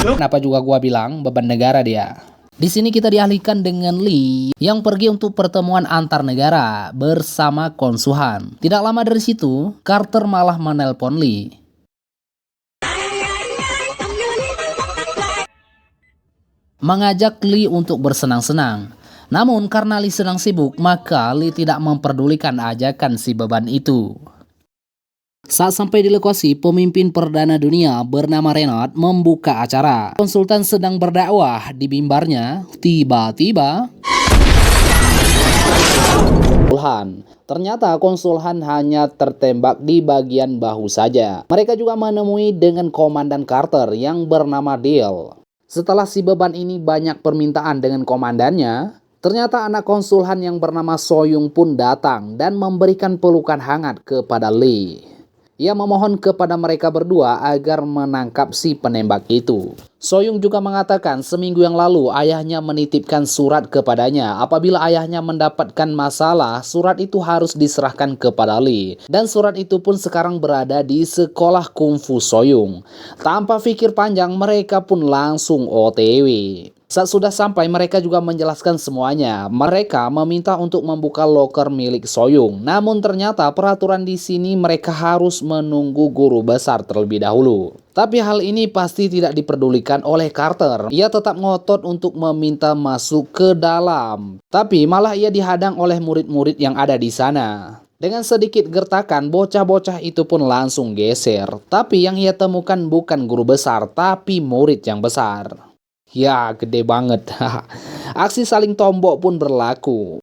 Kenapa juga gua bilang beban negara dia? Di sini kita dialihkan dengan Lee yang pergi untuk pertemuan antar negara bersama Konsuhan. Tidak lama dari situ, Carter malah menelpon Lee. Mengajak Lee untuk bersenang-senang. Namun karena Lee sedang sibuk, maka Lee tidak memperdulikan ajakan si beban itu. Saat sampai di lokasi, pemimpin perdana dunia bernama Renard membuka acara. Konsultan sedang berdakwah di mimbarnya, tiba-tiba ternyata konsulhan hanya tertembak di bagian bahu saja. Mereka juga menemui dengan Komandan Carter yang bernama Dale. Setelah si beban ini banyak permintaan dengan komandannya, ternyata anak konsulhan yang bernama Soyung pun datang dan memberikan pelukan hangat kepada Lee. Ia memohon kepada mereka berdua agar menangkap si penembak itu. Soyung juga mengatakan seminggu yang lalu ayahnya menitipkan surat kepadanya. Apabila ayahnya mendapatkan masalah, surat itu harus diserahkan kepada Lee. Dan surat itu pun sekarang berada di sekolah kungfu Soyung. Tanpa pikir panjang, mereka pun langsung OTW. Saat sudah sampai, mereka juga menjelaskan semuanya. Mereka meminta untuk membuka loker milik Soyung. Namun ternyata peraturan di sini mereka harus menunggu guru besar terlebih dahulu. Tapi hal ini pasti tidak diperdulikan oleh Carter. Ia tetap ngotot untuk meminta masuk ke dalam. Tapi malah ia dihadang oleh murid-murid yang ada di sana. Dengan sedikit gertakan, bocah-bocah itu pun langsung geser. Tapi yang ia temukan bukan guru besar, tapi murid yang besar. Ya, gede banget. Aksi saling tombok pun berlaku.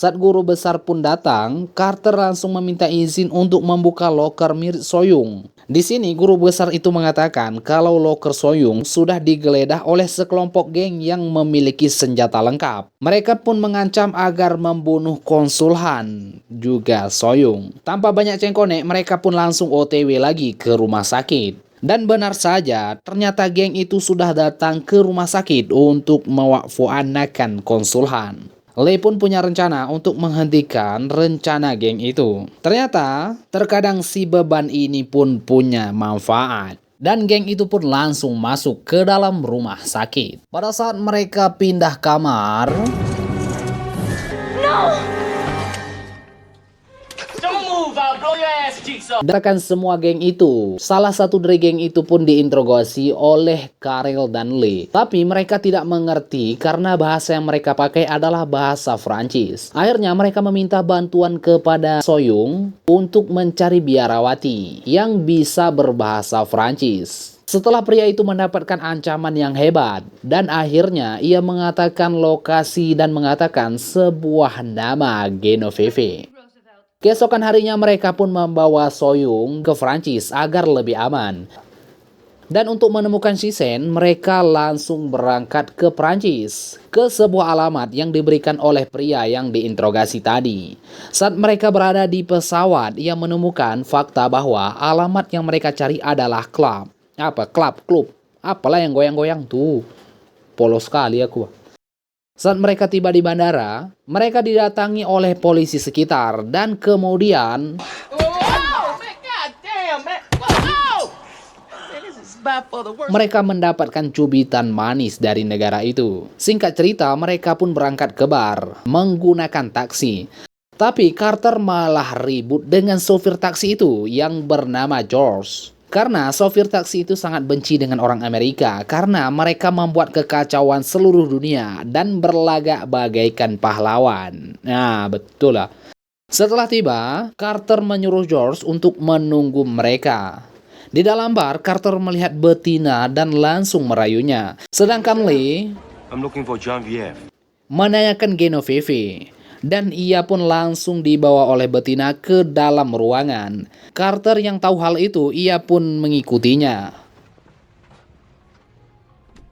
Saat guru besar pun datang, Carter langsung meminta izin untuk membuka loker milik Soyung. Di sini guru besar itu mengatakan kalau loker Soyung sudah digeledah oleh sekelompok geng yang memiliki senjata lengkap. Mereka pun mengancam agar membunuh konsulhan juga Soyung. Tanpa banyak cengkonek, mereka pun langsung OTW lagi ke rumah sakit. Dan benar saja, ternyata geng itu sudah datang ke rumah sakit untuk mewakfuanakan konsulhan. Lee pun punya rencana untuk menghentikan rencana geng itu. Ternyata, terkadang si beban ini pun punya manfaat. Dan geng itu pun langsung masuk ke dalam rumah sakit. Pada saat mereka pindah kamar, datangkan semua geng itu. Salah satu dari geng itu pun diinterogasi oleh Karel dan Lee. Tapi mereka tidak mengerti karena bahasa yang mereka pakai adalah bahasa Prancis. Akhirnya mereka meminta bantuan kepada Soyung untuk mencari biarawati yang bisa berbahasa Prancis. Setelah pria itu mendapatkan ancaman yang hebat, dan akhirnya ia mengatakan lokasi dan mengatakan sebuah nama Genoveve. Keesokan harinya mereka pun membawa Soyung ke Prancis agar lebih aman. Dan untuk menemukan Shisen, mereka langsung berangkat ke Prancis, ke sebuah alamat yang diberikan oleh pria yang diinterogasi tadi. Saat mereka berada di pesawat, ia menemukan fakta bahwa alamat yang mereka cari adalah klub. Klub. Apalah yang goyang-goyang tuh. Polos sekali aku. Saat mereka tiba di bandara, mereka didatangi oleh polisi sekitar dan kemudian mereka mendapatkan cubitan manis dari negara itu. Singkat cerita, mereka pun berangkat ke bar menggunakan taksi. Tapi Carter malah ribut dengan sopir taksi itu yang bernama George. Karena sopir taksi itu sangat benci dengan orang Amerika karena mereka membuat kekacauan seluruh dunia dan berlagak bagaikan pahlawan. Nah, betul lah. Setelah tiba, Carter menyuruh George untuk menunggu mereka. Di dalam bar, Carter melihat betina dan langsung merayunya. Sedangkan Lee menanyakan Genoveve. Dan ia pun langsung dibawa oleh betina ke dalam ruangan. Carter yang tahu hal itu, ia pun mengikutinya.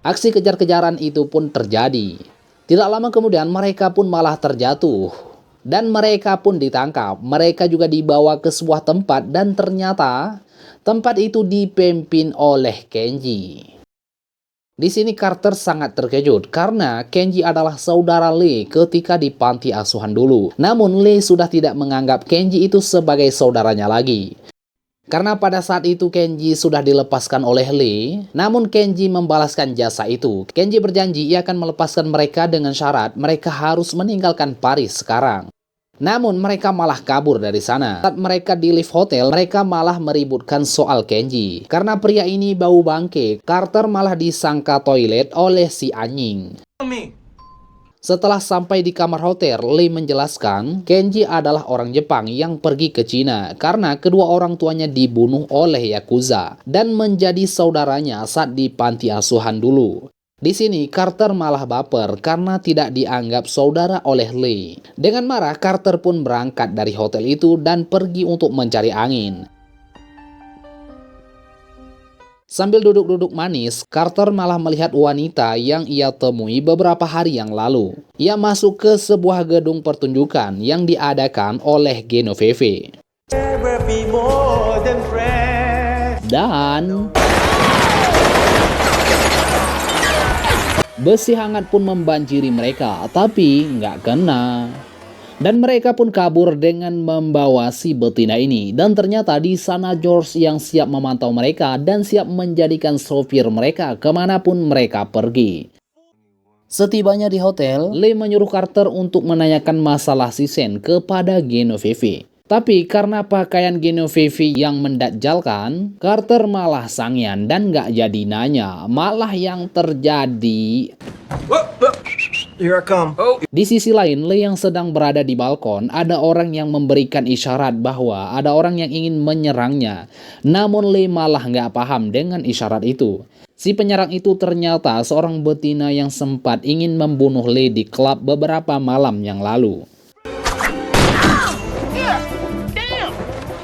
Aksi kejar-kejaran itu pun terjadi. Tidak lama kemudian mereka pun malah terjatuh. Dan mereka pun ditangkap. Mereka juga dibawa ke sebuah tempat dan ternyata tempat itu dipimpin oleh Kenji. Di sini Carter sangat terkejut karena Kenji adalah saudara Lee ketika di panti asuhan dulu. Namun Lee sudah tidak menganggap Kenji itu sebagai saudaranya lagi. Karena pada saat itu Kenji sudah dilepaskan oleh Lee, namun Kenji membalaskan jasa itu. Kenji berjanji ia akan melepaskan mereka dengan syarat mereka harus meninggalkan Paris sekarang. Namun mereka malah kabur dari sana. Saat mereka di lift hotel, mereka malah meributkan soal Kenji. Karena pria ini bau bangke, Carter malah disangka toilet oleh si anjing. Setelah sampai di kamar hotel, Lee menjelaskan Kenji adalah orang Jepang yang pergi ke Cina karena kedua orang tuanya dibunuh oleh Yakuza dan menjadi saudaranya saat di panti asuhan dulu. Di sini Carter malah baper karena tidak dianggap saudara oleh Lee. Dengan marah, Carter pun berangkat dari hotel itu dan pergi untuk mencari angin. Sambil duduk-duduk manis, Carter malah melihat wanita yang ia temui beberapa hari yang lalu. Ia masuk ke sebuah gedung pertunjukan yang diadakan oleh Genovese. Dan besi hangat pun membanjiri mereka, tapi nggak kena. Dan mereka pun kabur dengan membawa si betina ini. Dan ternyata di sana George yang siap memantau mereka dan siap menjadikan sopir mereka kemanapun mereka pergi. Setibanya di hotel, Lee menyuruh Carter untuk menanyakan masalah si Sen kepada Genovese. Tapi karena pakaian Genovese yang mendakjalkan, Carter malah sangian dan nggak jadi nanya. Malah yang terjadi... Here I come. Di sisi lain, Lee yang sedang berada di balkon, ada orang yang memberikan isyarat bahwa ada orang yang ingin menyerangnya. Namun Lee malah nggak paham dengan isyarat itu. Si penyerang itu ternyata seorang betina yang sempat ingin membunuh Lee di klub beberapa malam yang lalu.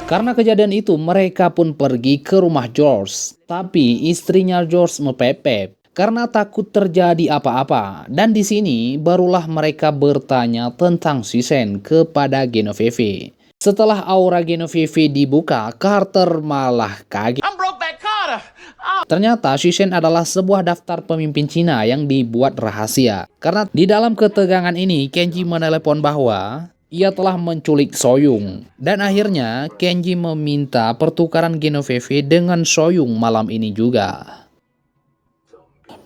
Karena kejadian itu, mereka pun pergi ke rumah George. Tapi istrinya George mepepet karena takut terjadi apa-apa. Dan di sini barulah mereka bertanya tentang si Sen kepada Genovese. Setelah aura Genovese dibuka, Carter malah kaget. Ternyata si Sen adalah sebuah daftar pemimpin Cina yang dibuat rahasia. Karena di dalam ketegangan ini, Kenji menelepon bahwa ia telah menculik Soyung. Dan akhirnya Kenji meminta pertukaran Genovese dengan Soyung malam ini juga.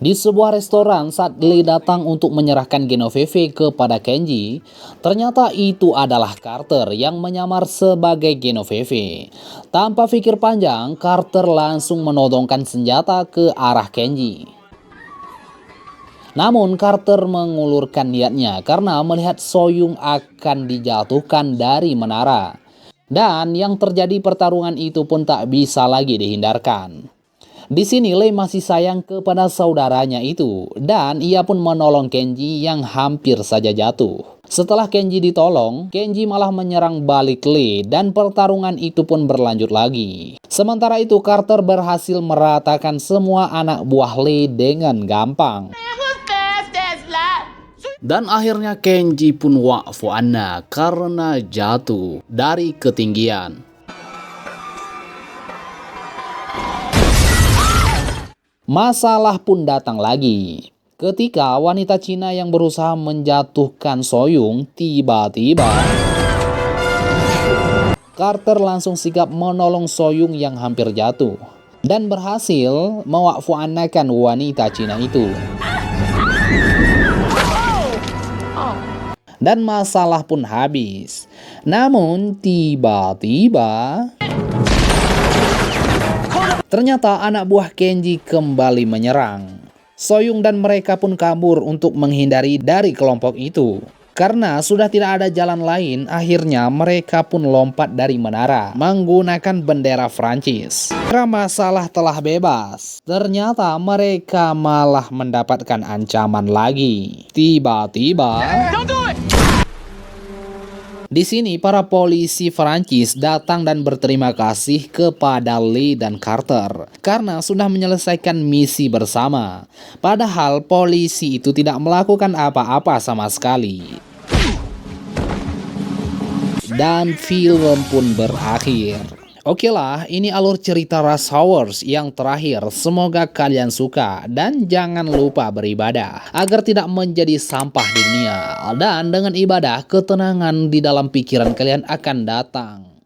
Di sebuah restoran saat Lee datang untuk menyerahkan Genovese kepada Kenji, ternyata itu adalah Carter yang menyamar sebagai Genovese. Tanpa pikir panjang, Carter langsung menodongkan senjata ke arah Kenji. Namun Carter mengulurkan niatnya karena melihat Soyung akan dijatuhkan dari menara. Dan yang terjadi pertarungan itu pun tak bisa lagi dihindarkan. Di sini Lee masih sayang kepada saudaranya itu dan ia pun menolong Kenji yang hampir saja jatuh. Setelah Kenji ditolong, Kenji malah menyerang balik Lee dan pertarungan itu pun berlanjut lagi. Sementara itu Carter berhasil meratakan semua anak buah Lee dengan gampang. Dan akhirnya Kenji pun wa'fu anna karena jatuh dari ketinggian. Masalah pun datang lagi. Ketika wanita Cina yang berusaha menjatuhkan Soyung tiba-tiba, Carter langsung sigap menolong Soyung yang hampir jatuh dan berhasil mewakfu-anakan wanita Cina itu. Dan masalah pun habis. Namun tiba-tiba ternyata anak buah Kenji kembali menyerang. Soyung dan mereka pun kabur untuk menghindari dari kelompok itu. Karena sudah tidak ada jalan lain, akhirnya mereka pun lompat dari menara menggunakan bendera Prancis. Karena masalah telah bebas, ternyata mereka malah mendapatkan ancaman lagi. Tiba-tiba di sini para polisi Prancis datang dan berterima kasih kepada Lee dan Carter karena sudah menyelesaikan misi bersama. Padahal polisi itu tidak melakukan apa-apa sama sekali. Dan film pun berakhir. Oke lah, ini alur cerita Rush Hours yang terakhir. Semoga kalian suka dan jangan lupa beribadah agar tidak menjadi sampah di dunia. Dan dengan ibadah, ketenangan di dalam pikiran kalian akan datang.